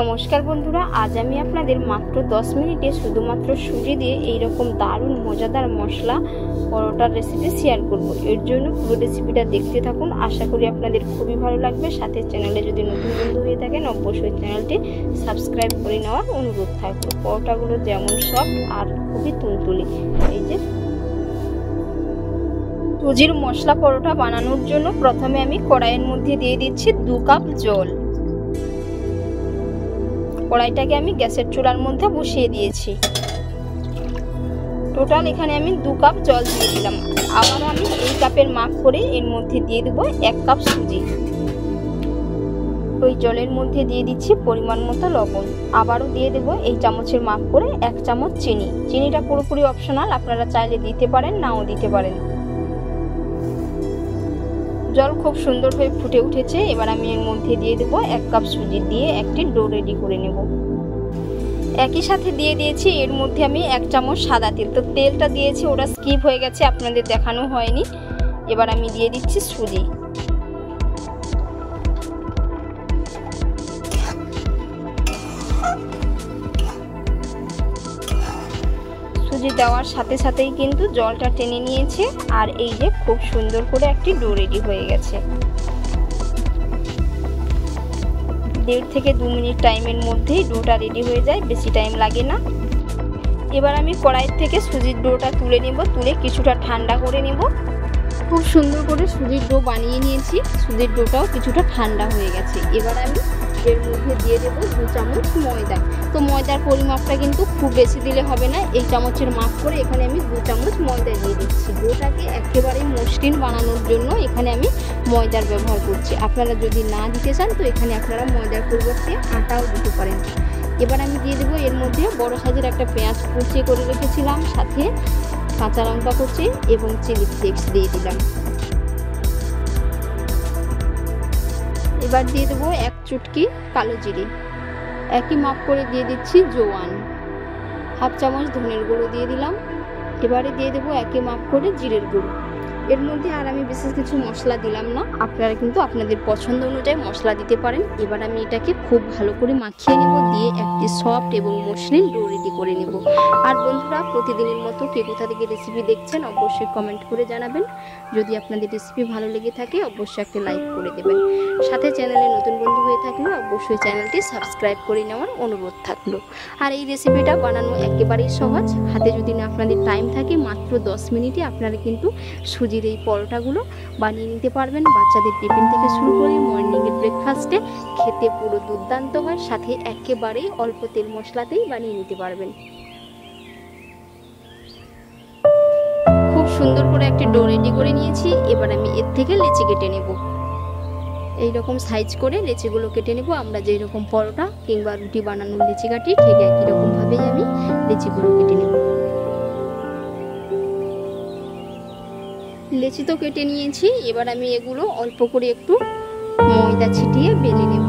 নমস্কার বন্ধুরা, আজ আমি আপনাদের মাত্র 10 মিনিটে শুধুমাত্র সুজি দিয়ে এই রকম দারুণ মজাদার মশলা পরোটার রেসিপি শেয়ার করব। এর জন্য পুরো রেসিপিটা দেখতে থাকুন, আশা করি আপনাদের খুবই ভালো লাগবে। সাথে চ্যানেলে যদি নতুন বন্ধু হয়ে থাকেন অবশ্যই চ্যানেলটি সাবস্ক্রাইব করে নেওয়ার অনুরোধ থাকবে। পরোটাগুলো যেমন সফট আর খুবই তুলতুলে। এই যে সুজির মশলা পরোটা বানানোর জন্য প্রথমে আমি কড়াইয়ের মধ্যে দিয়ে দিচ্ছি 2 কাপ জল। কড়াইটাকে আমি গ্যাসের চুলার মধ্যে বসিয়ে দিয়েছি। টোটাল এখানে আমি 2 কাপ জল দিয়ে দিলাম। আবার আমি এই কাপের মাপ করে এর মধ্যে দিয়ে দেব 1 কাপ সুজি। ওই জলের মধ্যে দিয়ে দিচ্ছি পরিমাণ মতো লবণ। আবারও দিয়ে দেব এই চামচের মাপ করে 1 চামচ চিনি। চিনিটা পুরোপুরি অপশনাল, আপনারা চাইলে দিতে পারেন, নাও দিতে পারেন। জল খুব সুন্দর হয়ে ফুটে উঠেছে। এবার আমি এর মধ্যে দিয়ে দেবো 1 কাপ সুজি দিয়ে একটি ডো রেডি করে নেব। একই সাথে দিয়ে দিয়েছি এর মধ্যে আমি 1 চামচ সাদা তেল। তো তেলটা দিয়েছি, ওটা স্কিপ হয়ে গেছে, আপনাদের দেখানো হয়নি। এবার আমি দিয়ে দিচ্ছি সুজি। সুজি দেওয়ার সাথে সাথেই কিন্তু জলটা টেনে নিয়েছে, আর এই যে খুব সুন্দর করে একটি ডো রেডি হয়ে গেছে। 1.5 থেকে 2 মিনিট টাইমের মধ্যেই ডোটা রেডি হয়ে যায়, বেশি টাইম লাগে না। এবার আমি কড়াই থেকে সুজির ডোটা তুলে নেব, তুলে কিছুটা ঠান্ডা করে নেব। খুব সুন্দর করে সুজির ডো বানিয়ে নিয়েছি, সুজির ডোটাও কিছুটা ঠান্ডা হয়ে গেছে। এবার আমি এর মধ্যে দিয়ে দেবো 2 চামচ ময়দা। তো ময়দার পরিমাপটা কিন্তু খুব বেশি দিলে হবে না, এই চামচের মাপ করে এখানে আমি 2 চামচ ময়দা দিয়ে দিচ্ছি। ডোটাকে একেবারে মসৃণ বানানোর জন্য এখানে আমি ময়দার ব্যবহার করছি। আপনারা যদি না দিতে চান তো এখানে আপনারা ময়দার পরিবর্তে আটাও দিতে পারেন। এবার আমি দিয়ে দেবো এর মধ্যে বড় সাইজের একটা পেঁয়াজ কুচিয়ে করে রেখেছিলাম, সাথে কাঁচা লঙ্কা কুচি এবং চিলি ফ্লেক্স দিয়ে দিলাম। এবার দিয়ে দেবো 1 চুটকি কালো জিরে। একই মাপ করে দিয়ে দিচ্ছি জোয়ান। 1/2 চামচ ধনের গুঁড়ো দিয়ে দিলাম। এবারে দিয়ে দেবো একই মাপ করে জিরের গুঁড়ো। এর মধ্যে আর আমি বিশেষ কিছু মশলা দিলাম না, আপনারা কিন্তু আপনাদের পছন্দ অনুযায়ী মশলা দিতে পারেন। এবার আমি এটাকে খুব ভালো করে মাখিয়ে নেব, দিয়ে একটি সফট এবং মসৃণ ডো রেডি করে নেব। আর বন্ধুরা, প্রতিদিনের মতো কে কোথা থেকে রেসিপি দেখছেন অবশ্যই কমেন্ট করে জানাবেন। যদি আপনাদের রেসিপি ভালো লেগে থাকে অবশ্যই একটা লাইক করে দেবেন। সাথে চ্যানেলে নতুন বন্ধু হয়ে থাকলে অবশ্যই চ্যানেলটি সাবস্ক্রাইব করে নেওয়ার অনুরোধ থাকলো। আর এই রেসিপিটা বানানো একেবারেই সহজ, হাতে যদি না আপনাদের টাইম থাকে মাত্র 10 মিনিটে আপনারা কিন্তু সুজির এই পরোটাগুলো বানিয়ে নিতে পারবেন। বাচ্চাদের টিফিন থেকে শুরু করে মর্নিংয়ের ব্রেকফাস্টে খেতে পুরো দুর্দান্ত হয়, সাথে একেবারেই অল্প তেল মশলাতেই বানিয়ে নিতে পারবেন। খুব সুন্দর করে একটি ডো রেডি করে নিয়েছি। এবার আমি এর থেকে লেচি কেটে নেব। এইরকম সাইজ করে লেচিগুলো কেটে নেব। আমরা যেই রকম পরোটা কিংবা রুটি বানানোর লেচি কাটি ঠিক একই রকমভাবেই আমি লেচিগুলো কেটে নেব। লেচি তো কেটে নিয়েছি, এবার আমি এগুলো অল্প করে একটু ময়দা ছিটিয়ে বেলে নেব।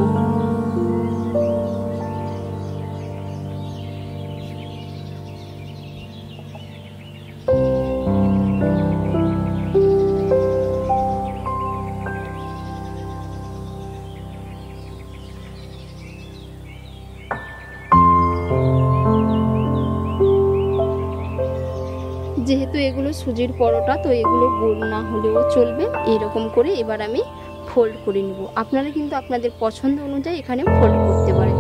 যেহেতু এগুলো সুজির পরোটা তো এগুলো গোল না হলেও চলবে। এরকম করে এবার আমি ফোল্ড করে নেব। আপনারা কিন্তু আপনাদের পছন্দ অনুযায়ী এখানে ফোল্ড করতে পারেন।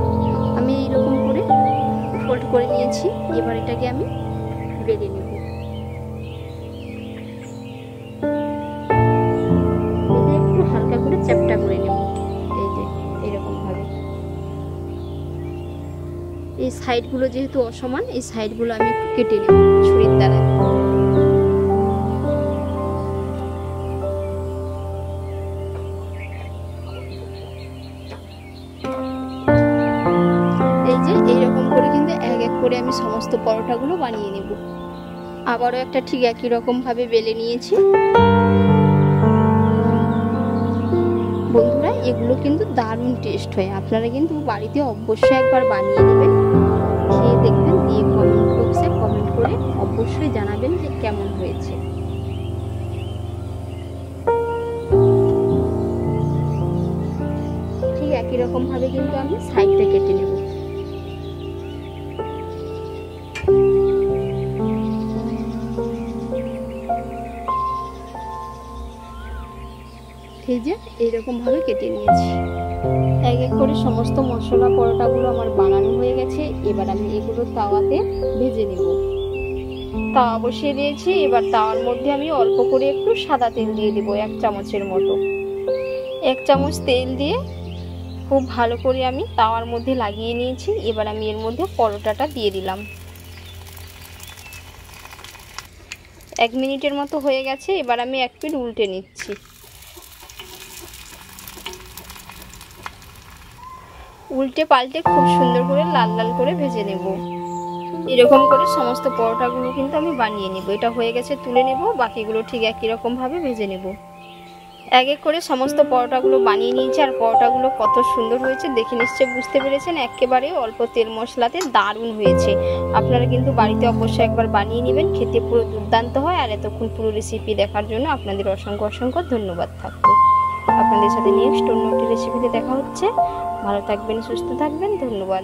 আমি এইরকম করে ফোল্ড করে নিয়েছি। এবার এটাকে আমি বেলে নেব। একটু হালকা করে চ্যাপটা করে নেব। এই যে এরকম ভাবে এই সাইডগুলো যেহেতু অসমান, এই সাইডগুলো আমি একটু কেটে নেব ছুরির দ্বারা। এইরকম করে কিন্তু এক এক করে আমি সমস্ত পরোটাগুলো বানিয়ে নেব। আবারও একটা ঠিক একই রকম ভাবে বেলে নিয়েছি। বন্ধুরা, এগুলো কিন্তু দারুণ টেস্ট হয়, আপনারা কিন্তু বাড়িতে অবশ্যই একবার বানিয়ে নেবেন, খেয়ে দেখবেন, দিয়ে কমেন্ট বক্সে কমেন্ট করে অবশ্যই জানাবেন যে কেমন হয়েছে। একই রকম ভাবে কিন্তু আমি সাইডটা কেটে নেব। এই যে এইরকম ভাবে কেটে নিয়েছি। এক এক করে সমস্ত মশলা পরোটাগুলো আমার বানানো হয়ে গেছে। এবার আমি এগুলো তাওয়াতে ভেজে নেব। তাওয়া বসিয়ে দিয়েছি। এবার তাওয়ার মধ্যে আমি অল্প করে একটু সাদা তেল দিয়ে দেবো, 1 চামচের মতো। 1 চামচ তেল দিয়ে খুব ভালো করে আমি তাওয়ার মধ্যে লাগিয়ে নিয়েছি। এবার আমি এর মধ্যে পরোটাটা দিয়ে দিলাম। 1 মিনিটের মতো হয়ে গেছে। এবার আমি এক পিঠ উল্টে নিচ্ছি। উল্টে পাল্টে খুব সুন্দর করে লাল লাল করে ভেজে নেব। এরকম করে সমস্ত পরোটাগুলো কিন্তু আমি বানিয়ে নেব। এটা হয়ে গেছে, তুলে নেব। বাকিগুলো ঠিক একই রকম ভাবে ভেজে নেব। এক এক করে সমস্ত পরোটাগুলো বানিয়ে নিয়েছি। আর পরোটাগুলো কত সুন্দর হয়েছে দেখে নিশ্চয়ই বুঝতে পেরেছেন। একেবারে অল্প তেল মশলাতে দারুণ হয়েছে। আপনারা কিন্তু বাড়িতে অবশ্যই একবার বানিয়ে নেবেন, খেতে পুরো দুর্দান্ত হয়। আর এতক্ষণ পুরো রেসিপি দেখার জন্য আপনাদের অসংখ্য অসংখ্য ধন্যবাদ থাকবে। আপনাদের সাথে নেক্সট অন্য একটি রেসিপিতে দেখা হচ্ছে। ভালো থাকবেন, সুস্থ থাকবেন। ধন্যবাদ।